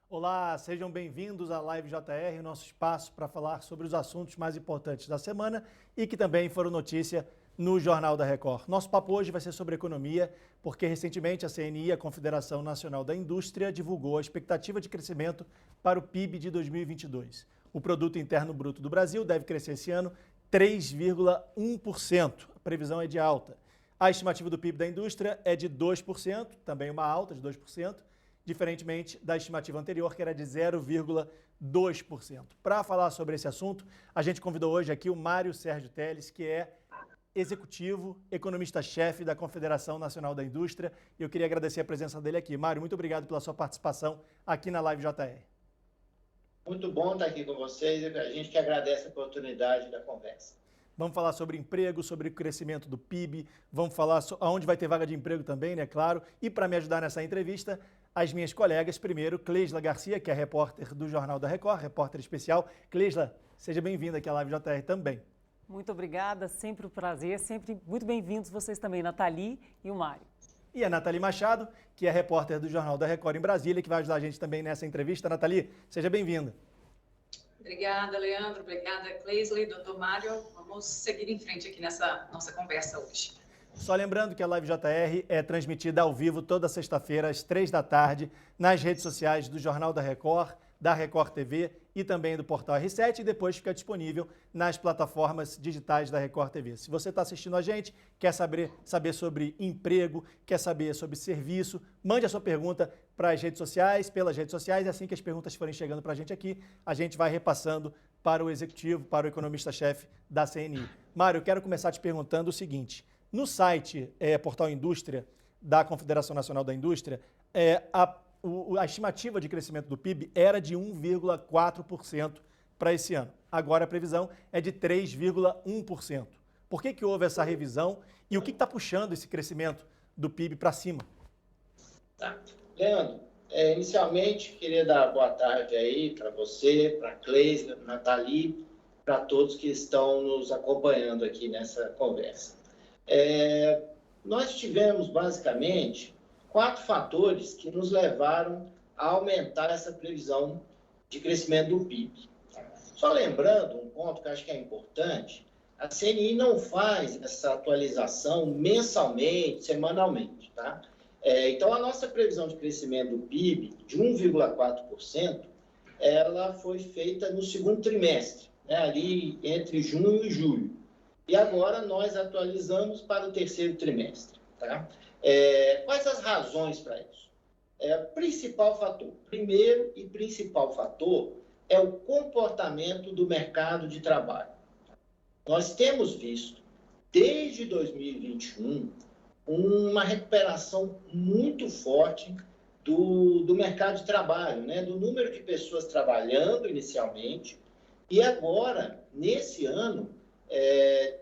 Olá, sejam bem-vindos à Live JR, o nosso espaço para falar sobre os assuntos mais importantes da semana e que também foram notícia no Jornal da Record. Nosso papo hoje vai ser sobre economia, porque recentemente a CNI, a Confederação Nacional da Indústria, divulgou a expectativa de crescimento para o PIB de 2022. O Produto Interno Bruto do Brasil deve crescer esse ano 3,1%. A previsão é de alta. A estimativa do PIB da indústria é de 2%, também uma alta de 2%. Diferentemente da estimativa anterior, que era de 0,2%. Para falar sobre esse assunto, a gente convidou hoje aqui o Mário Sérgio Telles, que é executivo, economista-chefe da Confederação Nacional da Indústria. E eu queria agradecer a presença dele aqui. Mário, muito obrigado pela sua participação aqui na Live JR. Muito bom estar aqui com vocês. A gente que agradece a oportunidade da conversa. Vamos falar sobre emprego, sobre o crescimento do PIB, vamos falar aonde vai ter vaga de emprego também, né, claro. E para me ajudar nessa entrevista, as minhas colegas, primeiro, Cleisla Garcia, que é repórter do Jornal da Record, repórter especial. Cleisla, seja bem-vinda aqui à Live JR também. Muito obrigada, sempre um prazer, sempre muito bem-vindos vocês também, Nathalie e o Mário. E a Nathalie Machado, que é repórter do Jornal da Record em Brasília, que vai ajudar a gente também nessa entrevista. Nathalie, seja bem-vinda. Obrigada, Leandro. Obrigada, Cleisla e doutor Mário. Vamos seguir em frente aqui nessa nossa conversa hoje. Só lembrando que a Live JR é transmitida ao vivo toda sexta-feira, às 15h, nas redes sociais do Jornal da Record TV e também do Portal R7, e depois fica disponível nas plataformas digitais da Record TV. Se você está assistindo a gente, quer saber sobre emprego, quer saber sobre serviço, mande a sua pergunta para as redes sociais, pelas redes sociais, e assim que as perguntas forem chegando para a gente vai repassando para o executivo, para o economista-chefe da CNI. Mário, eu quero começar te perguntando o seguinte: no site Portal Indústria, da Confederação Nacional da Indústria, a estimativa de crescimento do PIB era de 1,4% para esse ano. Agora a previsão é de 3,1%. Por que houve essa revisão e o que está puxando esse crescimento do PIB para cima? Tá. Leandro, inicialmente queria dar boa tarde aí para você, para a Cleisla, Nathalie, para todos que estão nos acompanhando aqui nessa conversa. Nós tivemos basicamente 4 fatores que nos levaram a aumentar essa previsão de crescimento do PIB. Só lembrando um ponto que eu acho que é importante: a CNI não faz essa atualização mensalmente, semanalmente, tá? Então, a nossa previsão de crescimento do PIB de 1,4%, ela foi feita no segundo trimestre, né, ali entre junho e julho. E agora nós atualizamos para o terceiro trimestre, tá? Quais as razões para isso? Principal fator, primeiro e principal fator, é o comportamento do mercado de trabalho. Nós temos visto, desde 2021, uma recuperação muito forte do mercado de trabalho, né? Do número de pessoas trabalhando inicialmente, e agora, nesse ano,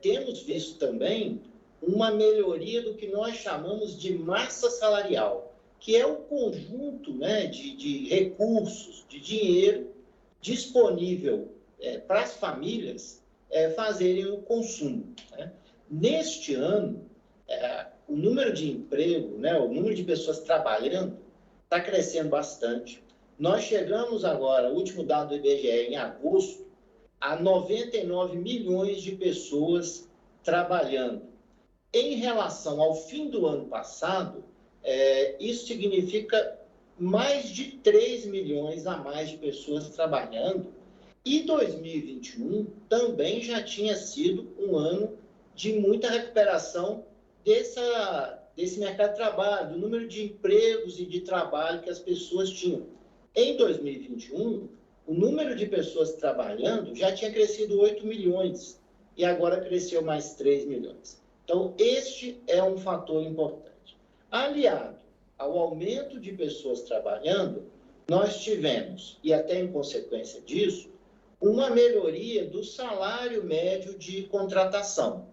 temos visto também uma melhoria do que nós chamamos de massa salarial, que é o conjunto, né, de recursos, de dinheiro disponível para as famílias fazerem o consumo, né? Neste ano, o número de emprego, né, o número de pessoas trabalhando está crescendo bastante. Nós chegamos agora, o último dado do IBGE, em agosto, a 99 milhões de pessoas trabalhando. Em relação ao fim do ano passado, isso significa mais de 3 milhões a mais de pessoas trabalhando, e 2021 também já tinha sido um ano de muita recuperação desse mercado de trabalho, do número de empregos e de trabalho que as pessoas tinham. Em 2021, o número de pessoas trabalhando já tinha crescido 8 milhões e agora cresceu mais 3 milhões. Então, este é um fator importante. Aliado ao aumento de pessoas trabalhando, nós tivemos, e até em consequência disso, uma melhoria do salário médio de contratação.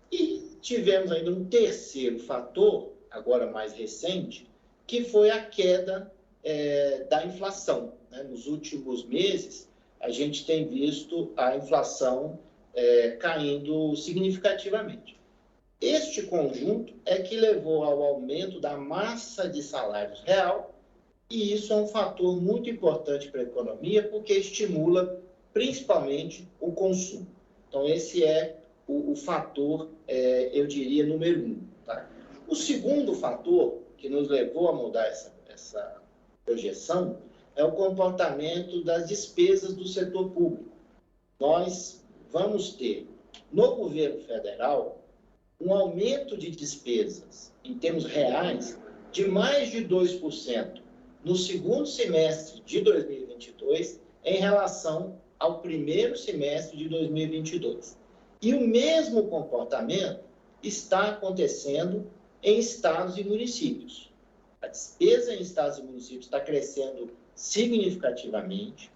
E tivemos ainda um terceiro fator, agora mais recente, que foi a queda da inflação, né? Nos últimos meses, a gente tem visto a inflação caindo significativamente. Este conjunto é que levou ao aumento da massa de salários real, e isso é um fator muito importante para a economia, porque estimula principalmente o consumo. Então, esse é o fator, eu diria, número 1. Tá? O segundo fator que nos levou a mudar essa projeção é o comportamento das despesas do setor público. Nós vamos ter, no governo federal, um aumento de despesas, em termos reais, de mais de 2% no segundo semestre de 2022 em relação ao primeiro semestre de 2022. E o mesmo comportamento está acontecendo em estados e municípios. A despesa em estados e municípios está crescendo significativamente.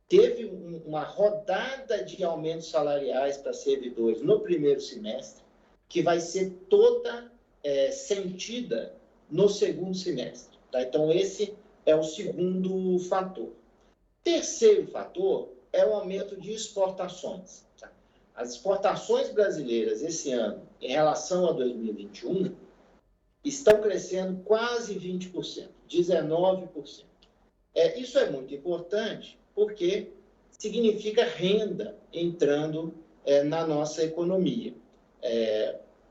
Teve uma rodada de aumentos salariais para servidores no primeiro semestre, que vai ser toda sentida no segundo semestre. Tá? Então, esse é o segundo fator. Terceiro fator é o aumento de exportações. Tá? As exportações brasileiras esse ano, em relação a 2021, estão crescendo quase 20%, 19%. Isso é muito importante porque significa renda entrando na nossa economia.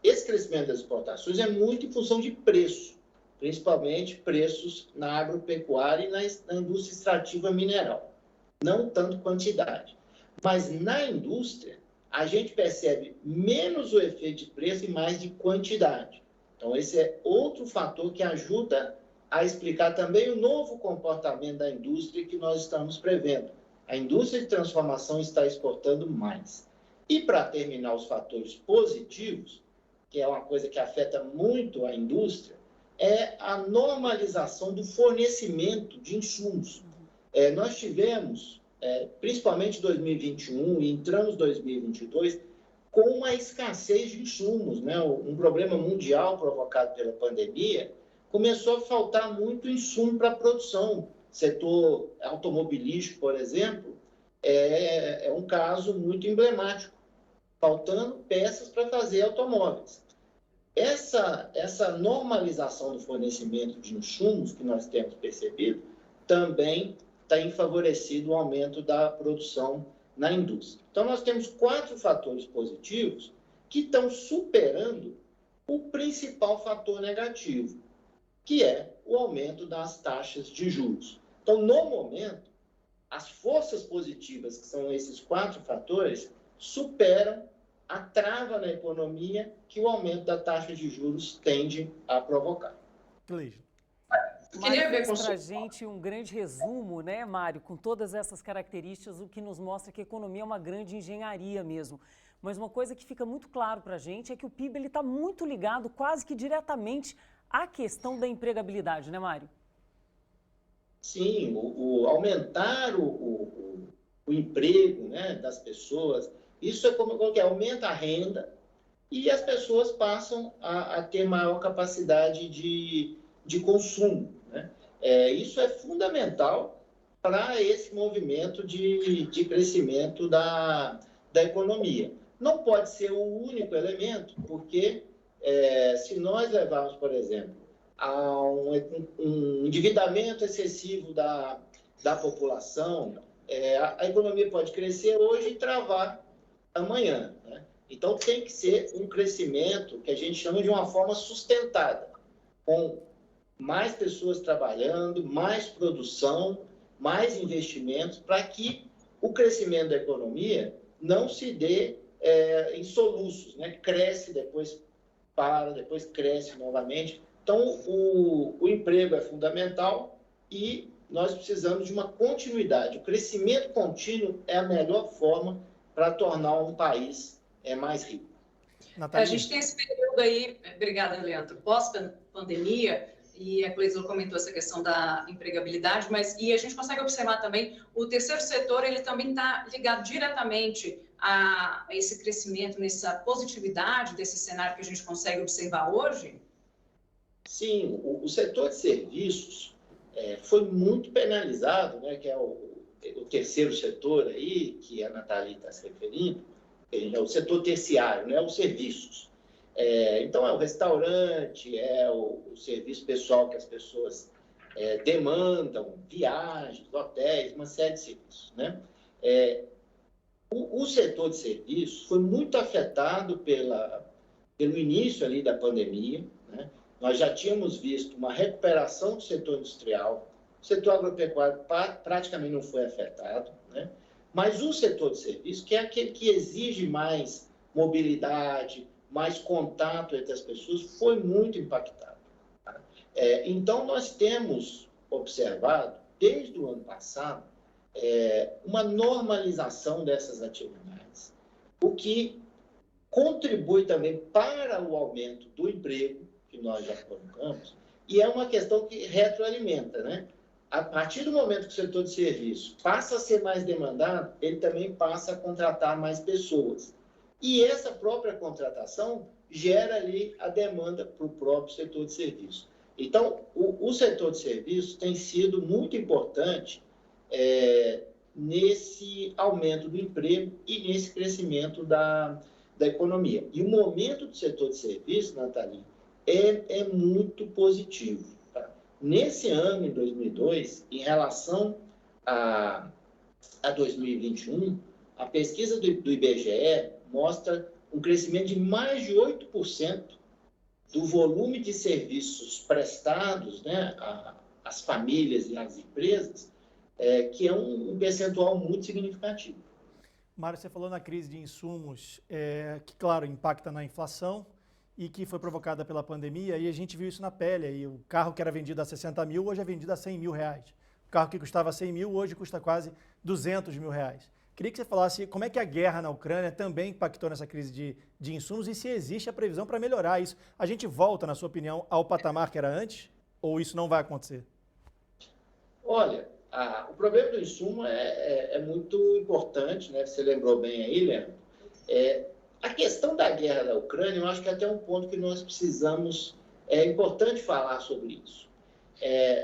Esse crescimento das exportações é muito em função de preço, principalmente preços na agropecuária e na indústria extrativa mineral, não tanto quantidade. Mas na indústria, a gente percebe menos o efeito de preço e mais de quantidade. Então, esse é outro fator que ajuda a explicar também o novo comportamento da indústria que nós estamos prevendo. A indústria de transformação está exportando mais. E para terminar os fatores positivos, que é uma coisa que afeta muito a indústria, é a normalização do fornecimento de insumos. Nós tivemos, principalmente em 2021 e entramos em 2022, com uma escassez de insumos, né? Um problema mundial provocado pela pandemia, começou a faltar muito insumo para a produção. Setor automobilístico, por exemplo, é um caso muito emblemático, faltando peças para fazer automóveis. Essa normalização do fornecimento de insumos que nós temos percebido também tem favorecido o aumento da produção na indústria. Então, nós temos 4 fatores positivos que estão superando o principal fator negativo, que é o aumento das taxas de juros. Então, no momento, as forças positivas, que são esses 4 fatores, superam a trava na economia que o aumento da taxa de juros tende a provocar. Cleide. Mário fez para a gente um grande resumo, né, Mário, com todas essas características, o que nos mostra que a economia é uma grande engenharia mesmo. Mas uma coisa que fica muito claro para a gente é que o PIB está muito ligado, quase que diretamente, à questão da empregabilidade, né, Mário? Sim, aumentar o emprego, né, das pessoas, isso é como que aumenta a renda e as pessoas passam a ter maior capacidade de consumo. Né? Isso é fundamental para esse movimento de crescimento da economia. Não pode ser o único elemento, porque se nós levarmos, por exemplo, a um endividamento excessivo da população, a economia pode crescer hoje e travar amanhã. Né? Então, tem que ser um crescimento que a gente chama de uma forma sustentada, com mais pessoas trabalhando, mais produção, mais investimentos, para que o crescimento da economia não se dê em soluços, né? Cresce, depois para, depois cresce novamente. Então, o emprego é fundamental e nós precisamos de uma continuidade. O crescimento contínuo é a melhor forma para tornar um país mais rico. A gente tem esse período aí, obrigada, Leandro, pós-pandemia, e a Cleisla comentou essa questão da empregabilidade, e a gente consegue observar também o terceiro setor, ele também está ligado diretamente a esse crescimento, nessa positividade desse cenário que a gente consegue observar hoje? Sim, o setor de serviços foi muito penalizado, né, que é o terceiro setor aí, que a Nathalie está se referindo, é o setor terciário, né, os serviços. Então, é o restaurante, é o serviço pessoal que as pessoas demandam, viagens, hotéis, uma série de serviços, né? O setor de serviços foi muito afetado pelo início ali da pandemia, né? Nós já tínhamos visto uma recuperação do setor industrial, o setor agropecuário praticamente não foi afetado, né? Mas o setor de serviços, que é aquele que exige mais mobilidade, mais contato entre as pessoas, foi muito impactado. Tá? Então, nós temos observado, desde o ano passado, uma normalização dessas atividades, o que contribui também para o aumento do emprego, que nós já colocamos, e é uma questão que retroalimenta, né? A partir do momento que o setor de serviço passa a ser mais demandado, ele também passa a contratar mais pessoas. E essa própria contratação gera ali a demanda para o próprio setor de serviço. Então, o setor de serviço tem sido muito importante nesse aumento do emprego e nesse crescimento da economia. E o momento do setor de serviço, Nathalie, é muito positivo. Tá? Nesse ano, em 2002, em relação a 2021, a pesquisa do IBGE mostra um crescimento de mais de 8% do volume de serviços prestados, né, às famílias e às empresas, que é um percentual muito significativo. Mário, você falou na crise de insumos, que, claro, impacta na inflação e que foi provocada pela pandemia, e a gente viu isso na pele. Aí, o carro que era vendido a 60 mil, hoje é vendido a 100 mil reais. O carro que custava 100 mil, hoje custa quase 200 mil reais. Queria que você falasse como é que a guerra na Ucrânia também impactou nessa crise de insumos e se existe a previsão para melhorar isso. A gente volta, na sua opinião, ao patamar que era antes, ou isso não vai acontecer? Olha, o problema do insumo é muito importante, né? Você lembrou bem aí, Leandro. A questão da guerra da Ucrânia, eu acho que é até um ponto que nós precisamos, é importante falar sobre isso.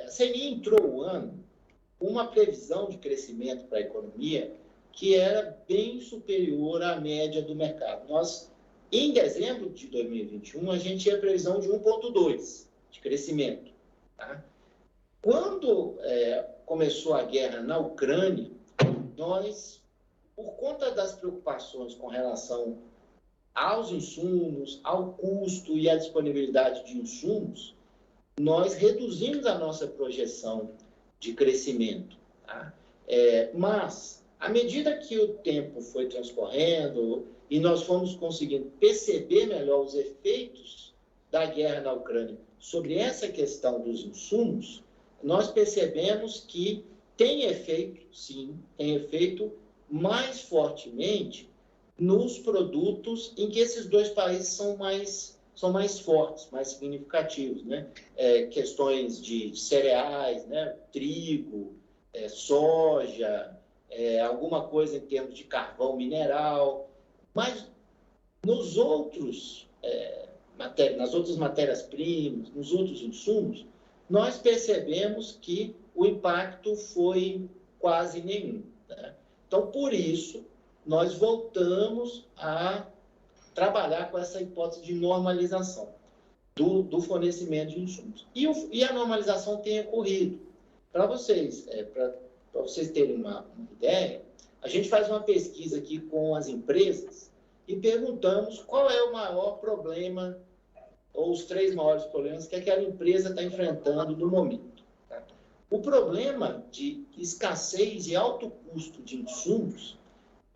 A CNI entrou o ano com uma previsão de crescimento para a economia que era bem superior à média do mercado. Nós, em dezembro de 2021, a gente tinha previsão de 1,2% de crescimento. Tá? Quando começou a guerra na Ucrânia, nós, por conta das preocupações com relação aos insumos, ao custo e à disponibilidade de insumos, nós reduzimos a nossa projeção de crescimento. Tá? Mas, à medida que o tempo foi transcorrendo e nós fomos conseguindo perceber melhor os efeitos da guerra na Ucrânia sobre essa questão dos insumos, nós percebemos que tem efeito, sim, tem efeito mais fortemente nos produtos em que esses dois países são mais fortes, mais significativos, né? Questões de cereais, né? Trigo, soja, alguma coisa em termos de carvão mineral, mas nas outras matérias-primas, nos outros insumos, nós percebemos que o impacto foi quase nenhum. Né? Então, por isso, nós voltamos a trabalhar com essa hipótese de normalização do fornecimento de insumos. E a normalização tem ocorrido. Para vocês terem uma ideia, a gente faz uma pesquisa aqui com as empresas e perguntamos qual é o maior problema ou os 3 maiores problemas que aquela empresa está enfrentando no momento. Tá? O problema de escassez e alto custo de insumos,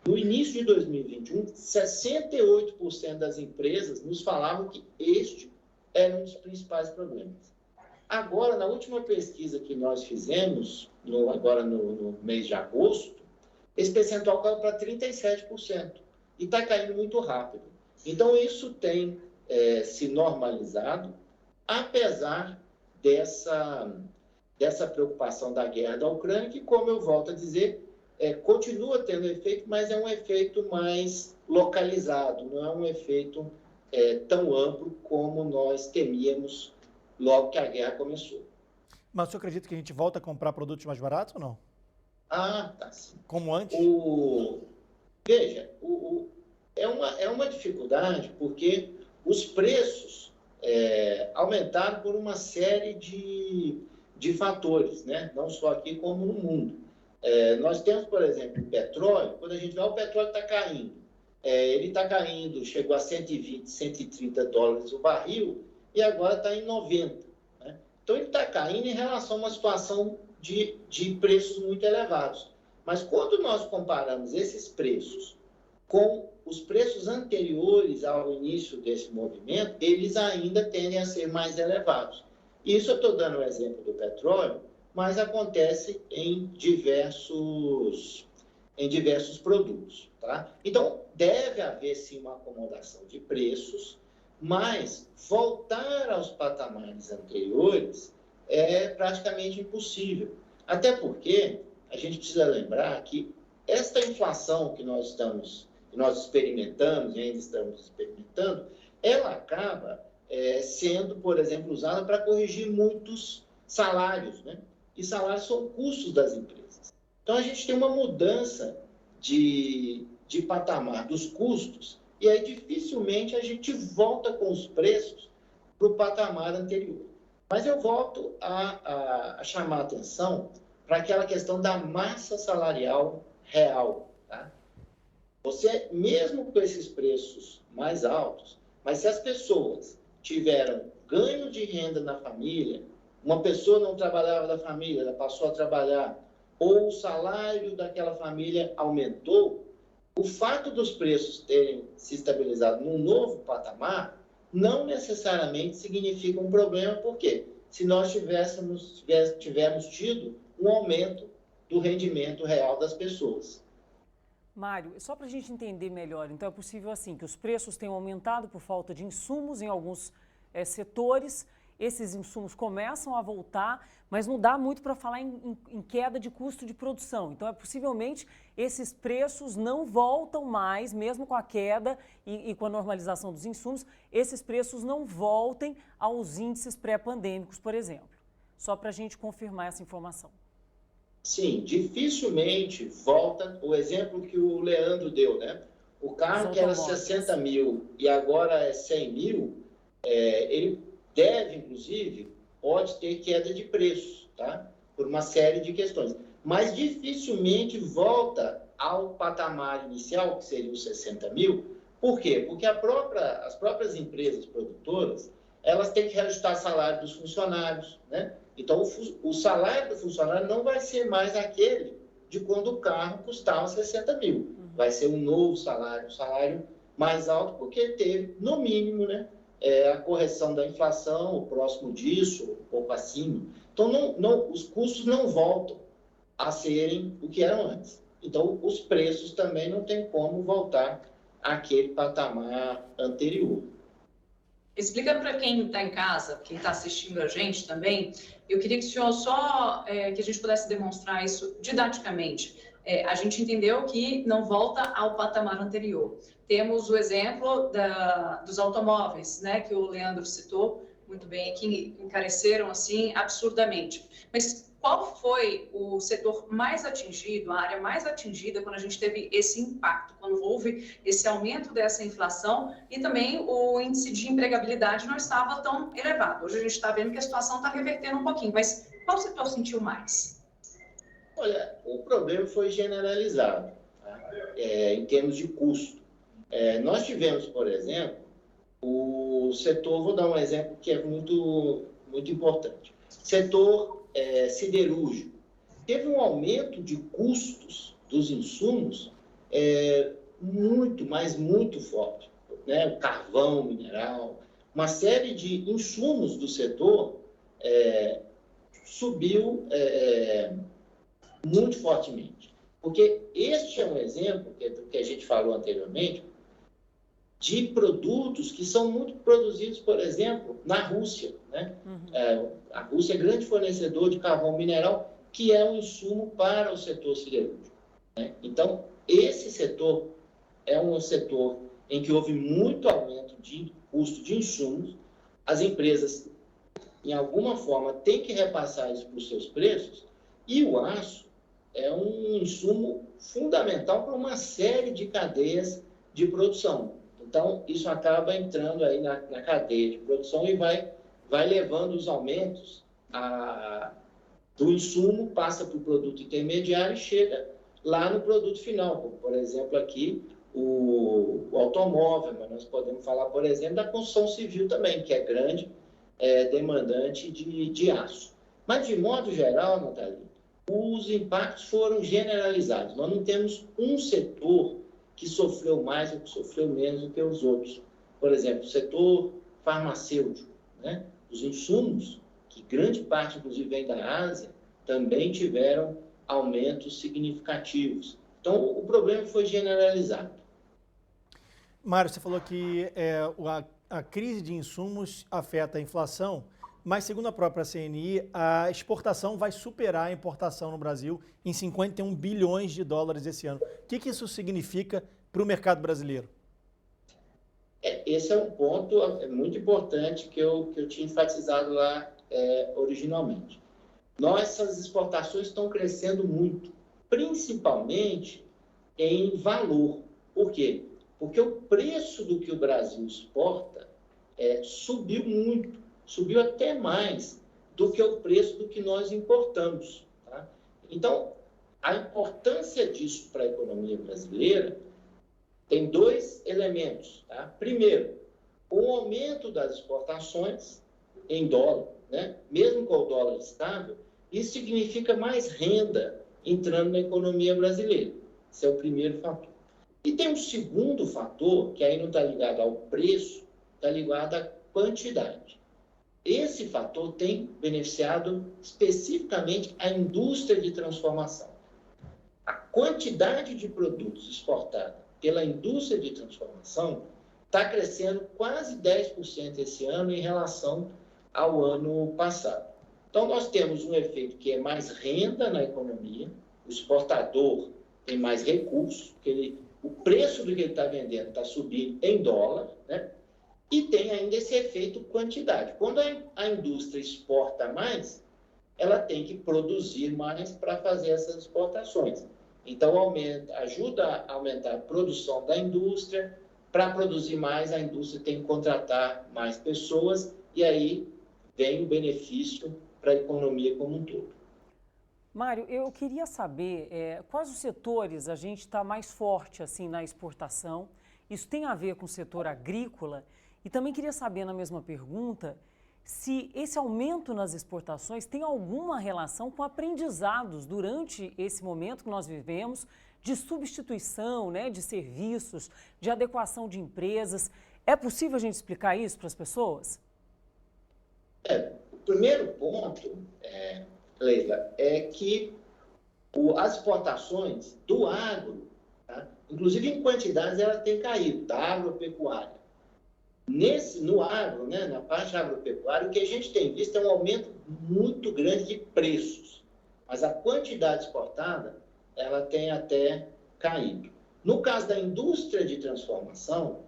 no início de 2021, 68% das empresas nos falavam que este era um dos principais problemas. Agora, na última pesquisa que nós fizemos, agora no mês de agosto, esse percentual caiu para 37% e está caindo muito rápido. Então, isso tem se normalizado, apesar dessa preocupação da guerra da Ucrânia, que, como eu volto a dizer, continua tendo efeito, mas é um efeito mais localizado, não é um efeito tão amplo como nós temíamos logo que a guerra começou. Mas o senhor acredita que a gente volta a comprar produtos mais baratos ou não? Ah, tá sim. Como antes? Veja, é uma dificuldade, porque os preços aumentaram por uma série de fatores, né? Não só aqui como no mundo. Nós temos, por exemplo, o petróleo. Quando a gente vê o petróleo está caindo, ele está caindo, chegou a 120, 130 dólares o barril e agora está em 90. Né? Então, ele está caindo em relação a uma situação de preços muito elevados. Mas quando nós comparamos esses preços com os preços anteriores ao início desse movimento, eles ainda tendem a ser mais elevados. Isso eu estou dando o exemplo do petróleo, mas acontece em diversos produtos. Tá? Então, deve haver sim uma acomodação de preços, mas voltar aos patamares anteriores é praticamente impossível. Até porque a gente precisa lembrar que esta inflação que nós experimentamos e ainda estamos experimentando, ela acaba sendo, por exemplo, usada para corrigir muitos salários, né? E salários são custos das empresas. Então, a gente tem uma mudança de patamar dos custos e aí dificilmente a gente volta com os preços para o patamar anterior. Mas eu volto a chamar a atenção para aquela questão da massa salarial real. Tá? Você, mesmo com esses preços mais altos, mas se as pessoas tiveram ganho de renda na família, uma pessoa não trabalhava da família, ela passou a trabalhar, ou o salário daquela família aumentou, o fato dos preços terem se estabilizado num novo patamar não necessariamente significa um problema, porque se nós tivermos tido um aumento do rendimento real das pessoas. Mário, só para a gente entender melhor, então é possível assim que os preços tenham aumentado por falta de insumos em alguns setores, esses insumos começam a voltar, mas não dá muito para falar em queda de custo de produção. Então, possivelmente, esses preços não voltam mais, mesmo com a queda e com a normalização dos insumos, esses preços não voltem aos índices pré-pandêmicos, por exemplo. Só para a gente confirmar essa informação. Sim, dificilmente volta o exemplo que o Leandro deu, né? O carro que era 60 mil e agora é 100 mil, ele deve, inclusive, pode ter queda de preços, tá? Por uma série de questões. Mas dificilmente volta ao patamar inicial, que seria os 60 mil. Por quê? Porque as próprias empresas produtoras, elas têm que reajustar o salário dos funcionários, né? Então, o salário do funcionário não vai ser mais aquele de quando o carro custava 60 mil. Vai ser um novo salário, um salário mais alto, porque teve, no mínimo, né, a correção da inflação, o próximo disso, um pouco acima. Então, os custos não voltam a serem o que eram antes. Então, os preços também não tem como voltar àquele patamar anterior. Explica para quem está em casa, quem está assistindo a gente também, eu queria que o senhor só, que a gente pudesse demonstrar isso didaticamente. A gente entendeu que não volta ao patamar anterior. Temos o exemplo dos automóveis, né, que o Leandro citou muito bem, que encareceram assim absurdamente. Mas qual foi o setor mais atingido, a área mais atingida quando a gente teve esse impacto, quando houve esse aumento dessa inflação e também o índice de empregabilidade não estava tão elevado? Hoje a gente está vendo que a situação está revertendo um pouquinho, mas qual setor sentiu mais? Olha, o problema foi generalizado, tá? Em termos de custo. Nós tivemos, por exemplo, o setor, vou dar um exemplo que é muito, muito importante. Setor siderúrgico. Teve um aumento de custos dos insumos muito, mas muito forte. Né? O carvão, mineral, uma série de insumos do setor subiu muito fortemente. Porque este é um exemplo, que a gente falou anteriormente, de produtos que são muito produzidos, por exemplo, na Rússia. Né? A Rússia é grande fornecedor de carvão mineral, que é um insumo para o setor siderúrgico. Né? Então, esse setor é um setor em que houve muito aumento de custo de insumos. As empresas, em alguma forma, têm que repassar isso para os seus preços, e o aço é um insumo fundamental para uma série de cadeias de produção. Então, isso acaba entrando aí na cadeia de produção e vai levando os aumentos do insumo, passa para o produto intermediário e chega lá no produto final, como, por exemplo, aqui o automóvel, mas nós podemos falar, por exemplo, da construção civil também, que é grande demandante de aço. Mas, de modo geral, Nathalie, os impactos foram generalizados. Nós não temos um setor que sofreu mais ou que sofreu menos do que os outros. Por exemplo, o setor farmacêutico, né? Os insumos, que grande parte, inclusive, vem da Ásia, também tiveram aumentos significativos. Então, o problema foi generalizado. Mário, você falou que a crise de insumos afeta a inflação, mas, segundo a própria CNI, a exportação vai superar a importação no Brasil em 51 bilhões de dólares esse ano. O que isso significa para o mercado brasileiro? Esse é um ponto muito importante que eu tinha enfatizado lá originalmente. Nossas exportações estão crescendo muito, principalmente em valor. Por quê? Porque o preço do que o Brasil exporta subiu muito, subiu até mais do que o preço do que nós importamos. Tá? Então, a importância disso para a economia brasileira tem dois elementos. Tá? Primeiro, o aumento das exportações em dólar, né? Mesmo com o dólar estável, isso significa mais renda entrando na economia brasileira. Esse é o primeiro fator. E tem um segundo fator, que aí não está ligado ao preço, está ligado à quantidade. Esse fator tem beneficiado especificamente a indústria de transformação. A quantidade de produtos exportada pela indústria de transformação está crescendo quase 10% esse ano em relação ao ano passado. Então, nós temos um efeito que é mais renda na economia, o exportador tem mais recursos, o preço do que ele está vendendo está subindo em dólar, né? E tem ainda esse efeito quantidade. Quando a indústria exporta mais, ela tem que produzir mais para fazer essas exportações. Então, ajuda a aumentar a produção da indústria. Para produzir mais, a indústria tem que contratar mais pessoas e aí vem o benefício para a economia como um todo. Mário, eu queria saber quais os setores a gente está mais forte assim na exportação. Isso tem a ver com o setor agrícola? E também queria saber, na mesma pergunta, se esse aumento nas exportações tem alguma relação com aprendizados durante esse momento que nós vivemos de substituição, né, de serviços, de adequação de empresas. É possível a gente explicar isso para as pessoas? O primeiro ponto, Leila, é que as exportações do agro, tá? Inclusive em quantidades, ela tem caído, da agropecuária. No agro, né, na parte agropecuária, o que a gente tem visto é um aumento muito grande de preços, mas a quantidade exportada, ela tem até caído. No caso da indústria de transformação,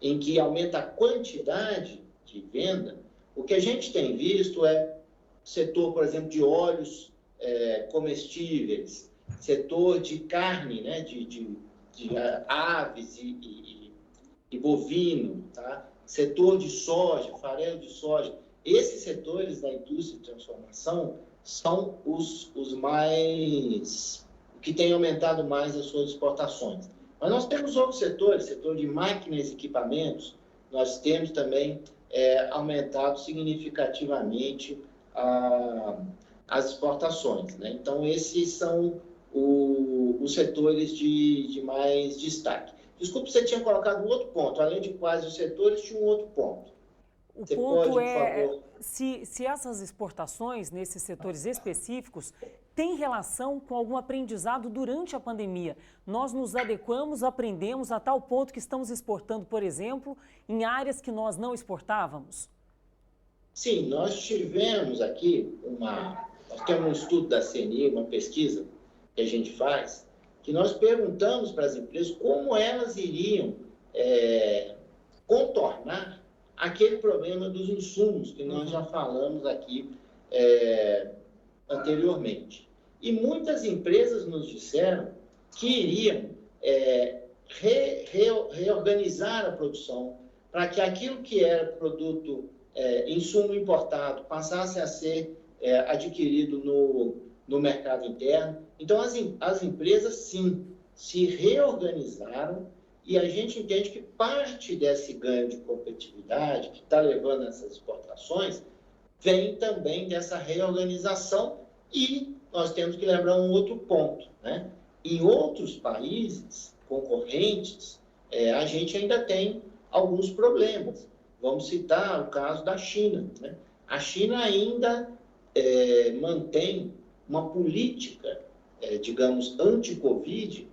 em que aumenta a quantidade de venda, o que a gente tem visto é setor, por exemplo, de óleos comestíveis, setor de carne, né, de aves e bovino, tá? Setor de soja, farelo de soja. Esses setores da indústria de transformação são os que têm aumentado mais as suas exportações. Mas nós temos outros setores, setor de máquinas e equipamentos, nós temos também aumentado significativamente as exportações, né? Então, esses são os setores de mais destaque. Desculpe, você tinha colocado um outro ponto. Além de quais os setores, tinha um outro ponto. O ponto se essas exportações nesses setores específicos têm relação com algum aprendizado durante a pandemia. Nós nos adequamos, aprendemos a tal ponto que estamos exportando, por exemplo, em áreas que nós não exportávamos? Sim, nós tivemos aqui nós temos um estudo da CNI, uma pesquisa que a gente faz, que nós perguntamos para as empresas como elas iriam contornar aquele problema dos insumos que nós já falamos aqui anteriormente. E muitas empresas nos disseram que iriam reorganizar a produção para que aquilo que era produto, insumo importado, passasse a ser adquirido no mercado interno. Então, as empresas, sim, se reorganizaram e a gente entende que parte desse ganho de competitividade que está levando essas exportações vem também dessa reorganização. E nós temos que lembrar um outro ponto, né? Em outros países concorrentes, a gente ainda tem alguns problemas. Vamos citar o caso da China, né? A China ainda mantém uma política, digamos, anti-Covid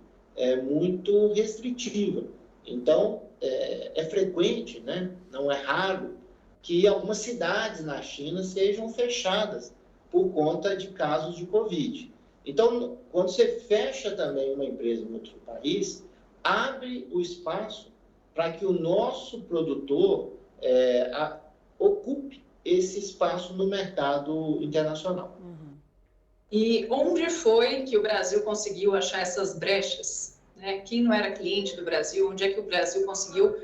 muito restritiva. Então, é frequente, né? Não é raro, que algumas cidades na China sejam fechadas por conta de casos de Covid. Então, quando você fecha também uma empresa em outro país, abre o espaço para que o nosso produtor ocupe esse espaço no mercado internacional. Uhum. E onde foi que o Brasil conseguiu achar essas brechas? Né? Quem não era cliente do Brasil, onde é que o Brasil conseguiu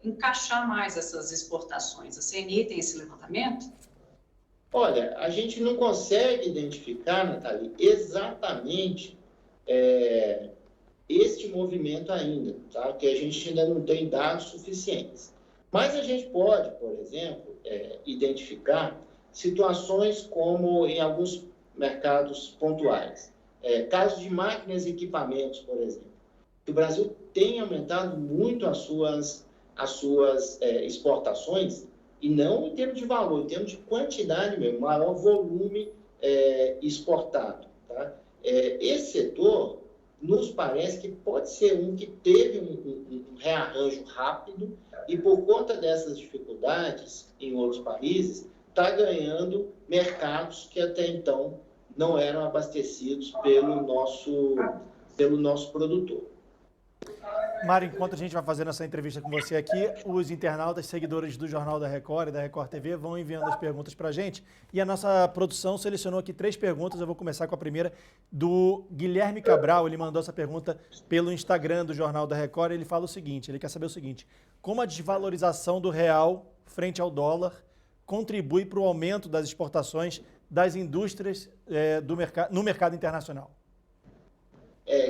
encaixar mais essas exportações? A CNI tem esse levantamento? Olha, a gente não consegue identificar, Nathalie, exatamente este movimento ainda, tá? Porque a gente ainda não tem dados suficientes. Mas a gente pode, por exemplo, identificar situações como em alguns mercados pontuais. Casos de máquinas e equipamentos, por exemplo. O Brasil tem aumentado muito as suas exportações, e não em termos de valor, em termos de quantidade mesmo, maior volume exportado. Tá? Esse setor nos parece que pode ser um que teve um rearranjo rápido e, por conta dessas dificuldades em outros países, está ganhando mercados que até então não eram abastecidos pelo nosso produtor. Mário, enquanto a gente vai fazendo essa entrevista com você aqui, os internautas, seguidores do Jornal da Record e da Record TV vão enviando as perguntas para a gente. E a nossa produção selecionou aqui 3 perguntas. Eu vou começar com a primeira do Guilherme Cabral. Ele mandou essa pergunta pelo Instagram do Jornal da Record. Ele fala o seguinte, ele quer saber o seguinte: como a desvalorização do real frente ao dólar contribui para o aumento das exportações das indústrias no mercado internacional?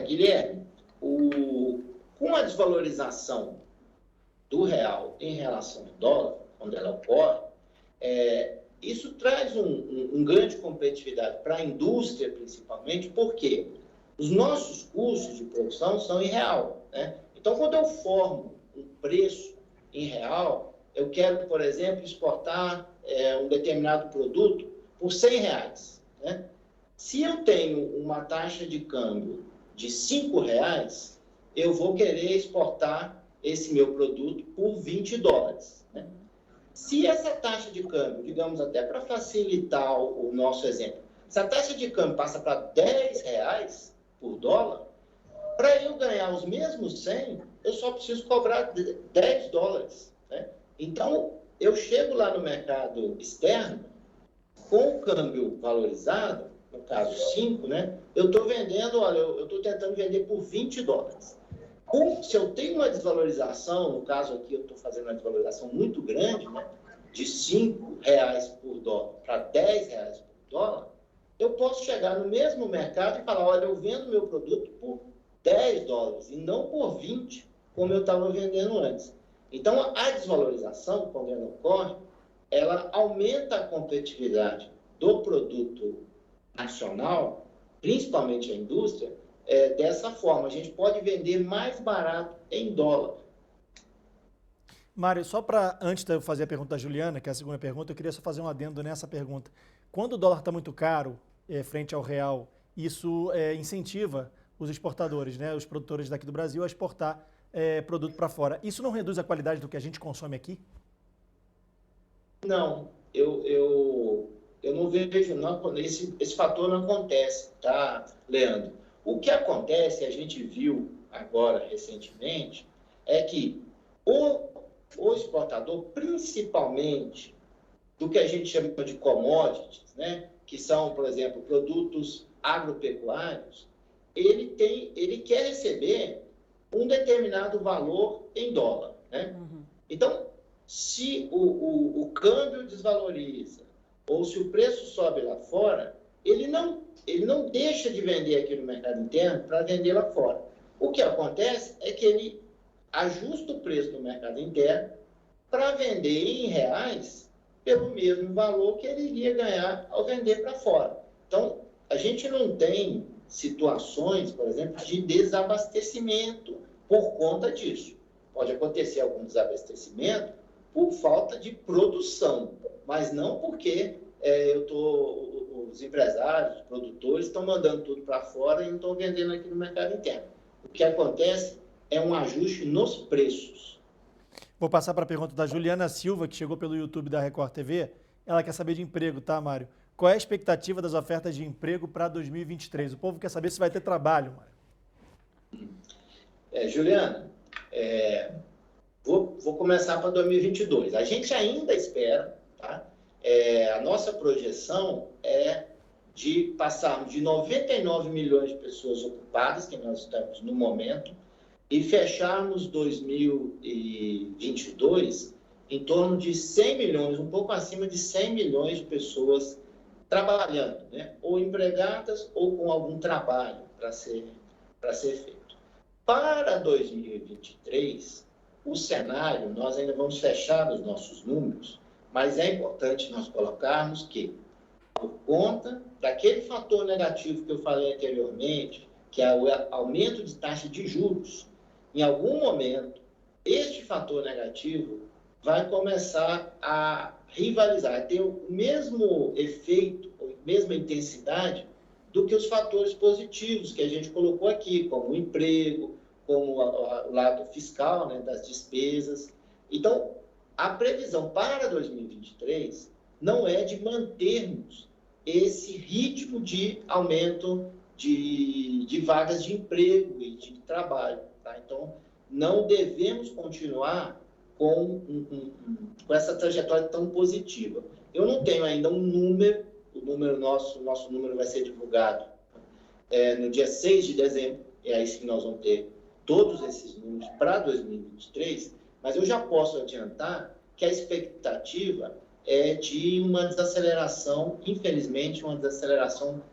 Guilherme, com a desvalorização do real em relação ao dólar, quando ela ocorre, isso traz um ganho de competitividade para a indústria, principalmente, porque os nossos custos de produção são em real, né? Então, quando eu formo um preço em real, eu quero, por exemplo, exportar um determinado produto por R$100, né? Se eu tenho uma taxa de câmbio de R$5, eu vou querer exportar esse meu produto por $20. Né? Se essa taxa de câmbio, digamos até para facilitar o nosso exemplo, se a taxa de câmbio passa para R$10 por dólar, para eu ganhar os mesmos 100, eu só preciso cobrar $10. Né? Então, eu chego lá no mercado externo, com o câmbio valorizado, no caso 5, né? Eu estou vendendo, olha, eu estou tentando vender por $20. Se eu tenho uma desvalorização, no caso aqui eu estou fazendo uma desvalorização muito grande, né? De R$5 por dólar para R$10 por dólar, eu posso chegar no mesmo mercado e falar, olha, eu vendo meu produto por $10 e não por 20, como eu estava vendendo antes. Então, a desvalorização, quando ela ocorre, ela aumenta a competitividade do produto nacional, principalmente a indústria, dessa forma. A gente pode vender mais barato em dólar. Mário, só para, antes de eu fazer a pergunta da Juliana, que é a segunda pergunta, eu queria só fazer um adendo nessa pergunta. Quando o dólar está muito caro frente ao real, isso incentiva os exportadores, né, os produtores daqui do Brasil a exportar produto para fora. Isso não reduz a qualidade do que a gente consome aqui? Não, eu não vejo, não, esse fator não acontece, tá, Leandro? O que acontece, a gente viu agora recentemente, é que o exportador, principalmente do que a gente chama de commodities, né, que são, por exemplo, produtos agropecuários, ele quer receber um determinado valor em dólar, né? Então, se o câmbio desvaloriza ou se o preço sobe lá fora, ele não deixa de vender aqui no mercado interno para vender lá fora. O que acontece é que ele ajusta o preço no mercado interno para vender em reais pelo mesmo valor que ele iria ganhar ao vender para fora. Então, a gente não tem situações, por exemplo, de desabastecimento por conta disso. Pode acontecer algum desabastecimento por falta de produção, mas não porque os empresários, os produtores estão mandando tudo para fora e não estão vendendo aqui no mercado interno. O que acontece é um ajuste nos preços. Vou passar para a pergunta da Juliana Silva, que chegou pelo YouTube da Record TV. Ela quer saber de emprego, tá, Mário? Qual é a expectativa das ofertas de emprego para 2023? O povo quer saber se vai ter trabalho, Mário. Juliana, vou começar para 2022. A gente ainda espera, tá? A nossa projeção é de passarmos de 99 milhões de pessoas ocupadas, que nós estamos no momento, e fecharmos 2022 em torno de 100 milhões, um pouco acima de 100 milhões de pessoas trabalhando, né? Ou empregadas ou com algum trabalho para ser feito. Para 2023, o cenário, nós ainda vamos fechar os nossos números, mas é importante nós colocarmos que, por conta daquele fator negativo que eu falei anteriormente, que é o aumento de taxa de juros, em algum momento, este fator negativo vai começar a rivalizar, a ter o mesmo efeito, a mesma intensidade do que os fatores positivos que a gente colocou aqui, como o emprego, como o lado fiscal, né, das despesas. Então, a previsão para 2023 não é de mantermos esse ritmo de aumento de vagas de emprego e de trabalho. Tá? Então, não devemos continuar com essa trajetória tão positiva. Eu não tenho ainda um número, nosso número vai ser divulgado no dia 6 de dezembro, é aí que nós vamos ter todos esses números para 2023, mas eu já posso adiantar que a expectativa é de uma desaceleração, infelizmente, uma desaceleração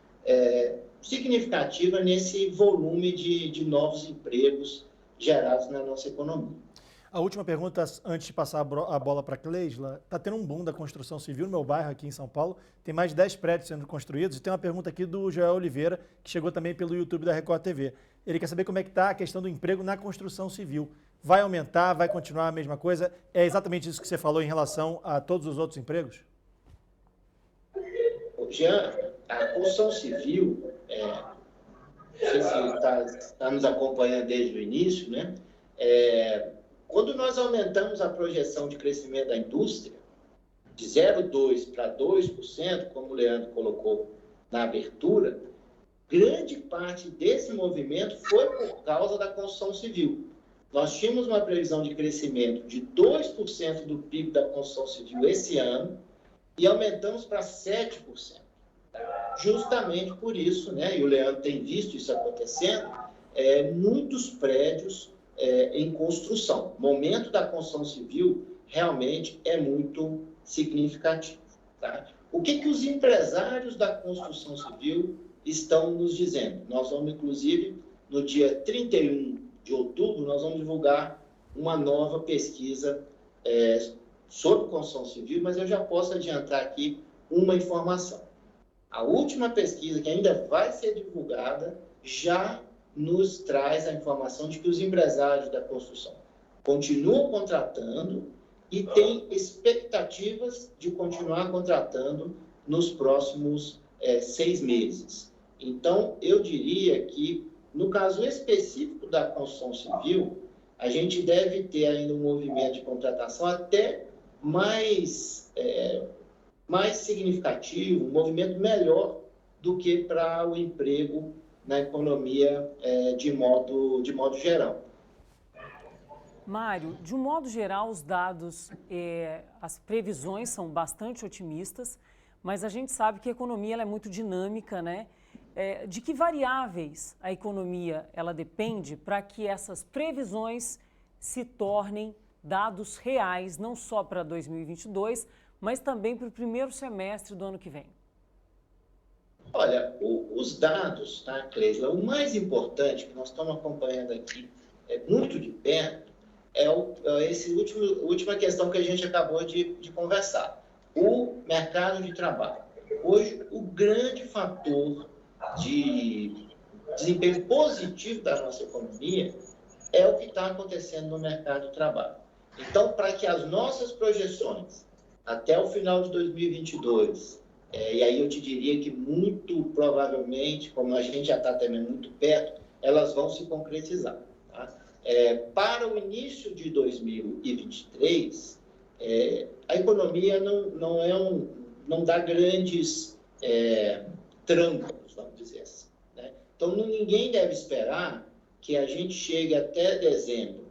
significativa nesse volume de novos empregos gerados na nossa economia. A última pergunta, antes de passar a bola para a Cleisla, está tendo um boom da construção civil no meu bairro aqui em São Paulo, tem mais de 10 prédios sendo construídos, e tem uma pergunta aqui do Joel Oliveira, que chegou também pelo YouTube da Record TV. Ele quer saber como é que está a questão do emprego na construção civil. Vai aumentar, vai continuar a mesma coisa? É exatamente isso que você falou em relação a todos os outros empregos? Jean, a construção civil, não sei se está nos acompanhando desde o início, né? Quando nós aumentamos a projeção de crescimento da indústria de 0,2% para 2%, como o Leandro colocou na abertura, grande parte desse movimento foi por causa da construção civil. Nós tínhamos uma previsão de crescimento de 2% do PIB da construção civil esse ano e aumentamos para 7%. Justamente por isso, né, e o Leandro tem visto isso acontecendo, muitos prédios em construção. O momento da construção civil realmente é muito significativo. Tá? O que os empresários da construção civil estão nos dizendo? Nós vamos, inclusive, no dia 31 de outubro, nós vamos divulgar uma nova pesquisa sobre construção civil, mas eu já posso adiantar aqui uma informação. A última pesquisa, que ainda vai ser divulgada, já nos traz a informação de que os empresários da construção continuam contratando e têm expectativas de continuar contratando nos próximos 6 meses. Então, eu diria que, no caso específico da construção civil, a gente deve ter ainda um movimento de contratação até mais significativo, um movimento melhor do que para o emprego na economia de modo geral. Mário, de um modo geral, os dados, as previsões são bastante otimistas, mas a gente sabe que a economia ela é muito dinâmica, né? de que variáveis a economia ela depende para que essas previsões se tornem dados reais, não só para 2022, mas também para o primeiro semestre do ano que vem? Olha, os dados, tá, Cleisla? O mais importante que nós estamos acompanhando aqui muito de perto essa última questão que a gente acabou de conversar, o mercado de trabalho. Hoje, o grande fator de desempenho positivo da nossa economia é o que está acontecendo no mercado de trabalho. Então, para que as nossas projeções até o final de 2022, e aí eu te diria que muito provavelmente, como a gente já está também muito perto, elas vão se concretizar. Tá? Para o início de 2023, a economia não dá grandes trancos, vamos dizer assim. Né? Então, ninguém deve esperar que a gente chegue até dezembro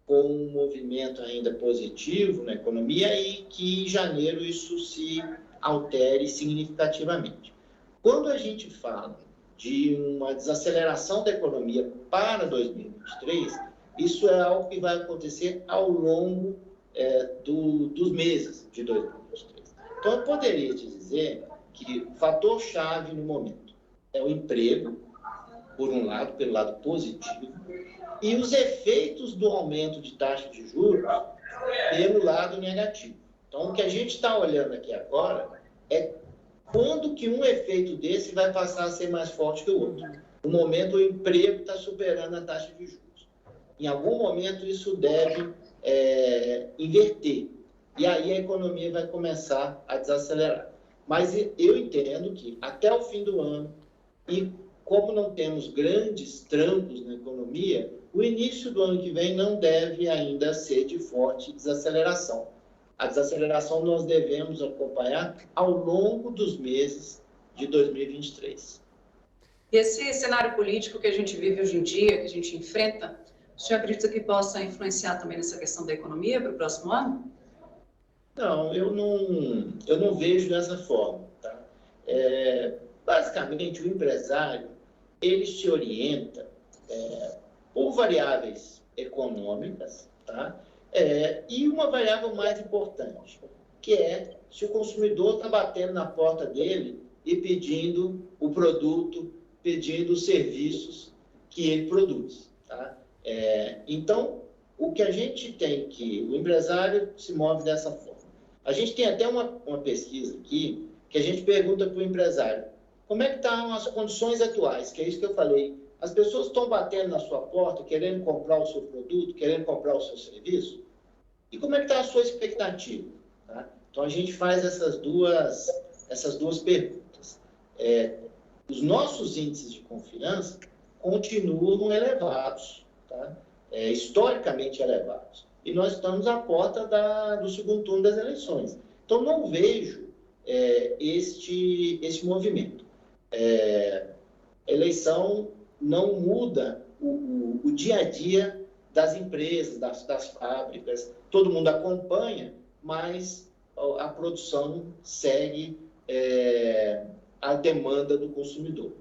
com um movimento ainda positivo na economia e que em janeiro isso se altere significativamente. Quando a gente fala de uma desaceleração da economia para 2023, isso é algo que vai acontecer ao longo dos meses de 2023. Então, eu poderia te dizer que o fator-chave no momento é o emprego, por um lado, pelo lado positivo, e os efeitos do aumento de taxa de juros pelo lado negativo. Então, o que a gente está olhando aqui agora é quando que um efeito desse vai passar a ser mais forte que o outro. No momento, o emprego está superando a taxa de juros. Em algum momento, isso deve inverter. E aí a economia vai começar a desacelerar. Mas eu entendo que até o fim do ano, e como não temos grandes trancos na economia, o início do ano que vem não deve ainda ser de forte desaceleração. A desaceleração nós devemos acompanhar ao longo dos meses de 2023. Esse cenário político que a gente vive hoje em dia, que a gente enfrenta, o senhor acredita que possa influenciar também nessa questão da economia para o próximo ano? Não, eu não vejo dessa forma. Tá? Basicamente, o empresário, ele se orienta por variáveis econômicas, tá? E uma variável mais importante, que é se o consumidor está batendo na porta dele e pedindo o produto, pedindo os serviços que ele produz. Tá? Então, o que a gente tem que... O empresário se move dessa forma. A gente tem até uma pesquisa aqui que a gente pergunta para o empresário como é que estão as condições atuais, que é isso que eu falei. As pessoas estão batendo na sua porta, querendo comprar o seu produto, querendo comprar o seu serviço. E como é que está a sua expectativa? Tá? Então, a gente faz essas duas perguntas. Os nossos índices de confiança continuam elevados, tá? Historicamente elevados. E nós estamos à porta do segundo turno das eleições. Então, não vejo este movimento. Eleição não muda o dia a dia das empresas, das fábricas. Todo mundo acompanha, mas a produção segue a demanda do consumidor.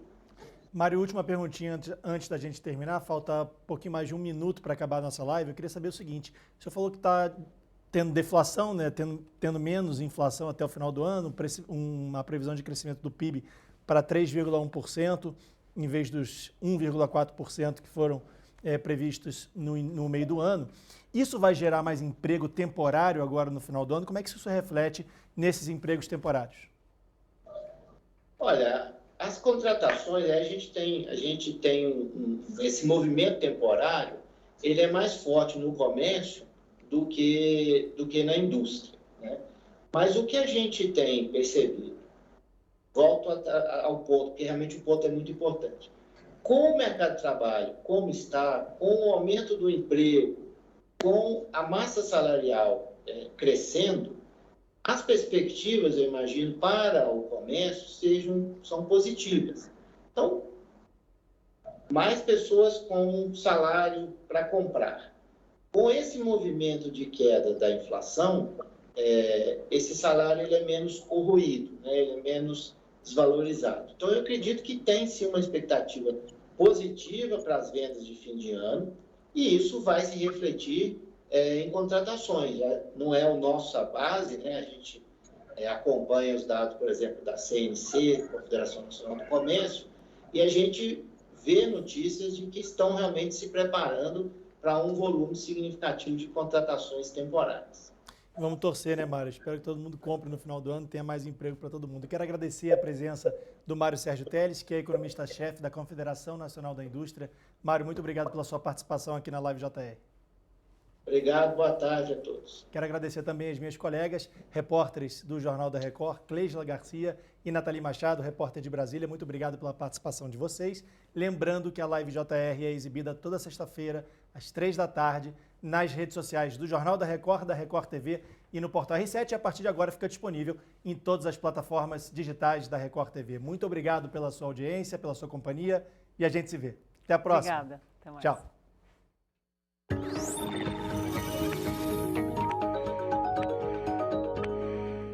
Mário, última perguntinha antes da gente terminar. Falta um pouquinho mais de um minuto para acabar a nossa live. Eu queria saber o seguinte. O senhor falou que está tendo deflação, né? tendo menos inflação até o final do ano, uma previsão de crescimento do PIB para 3,1%, em vez dos 1,4% que foram previstos no meio do ano. Isso vai gerar mais emprego temporário agora no final do ano? Como é que isso se reflete nesses empregos temporários? Olha, as contratações, a gente tem esse movimento temporário, ele é mais forte no comércio do que na indústria. Né? Mas o que a gente tem percebido, volto ao ponto, porque realmente o ponto é muito importante. Com o mercado de trabalho como está, com o aumento do emprego, com a massa salarial crescendo, as perspectivas, eu imagino, para o comércio são positivas. Então, mais pessoas com salário para comprar. Com esse movimento de queda da inflação, esse salário ele é menos corroído, né? Ele é menos desvalorizado. Então, eu acredito que tem sim uma expectativa positiva para as vendas de fim de ano e isso vai se refletir em contratações. Não é a nossa base, né? A gente acompanha os dados, por exemplo, da CNC, Confederação Nacional do Comércio, e a gente vê notícias de que estão realmente se preparando para um volume significativo de contratações temporárias. Vamos torcer, né, Mário? Espero que todo mundo compre no final do ano e tenha mais emprego para todo mundo. Eu quero agradecer a presença do Mário Sérgio Teles, que é economista-chefe da Confederação Nacional da Indústria. Mário, muito obrigado pela sua participação aqui na Live JR. Obrigado, boa tarde a todos. Quero agradecer também as minhas colegas, repórteres do Jornal da Record, Cleisla Garcia e Nathalie Machado, repórter de Brasília. Muito obrigado pela participação de vocês. Lembrando que a Live JR é exibida toda sexta-feira, às 3 da tarde, nas redes sociais do Jornal da Record TV e no portal R7. E a partir de agora fica disponível em todas as plataformas digitais da Record TV. Muito obrigado pela sua audiência, pela sua companhia e a gente se vê. Até a próxima. Obrigada. Até mais. Tchau.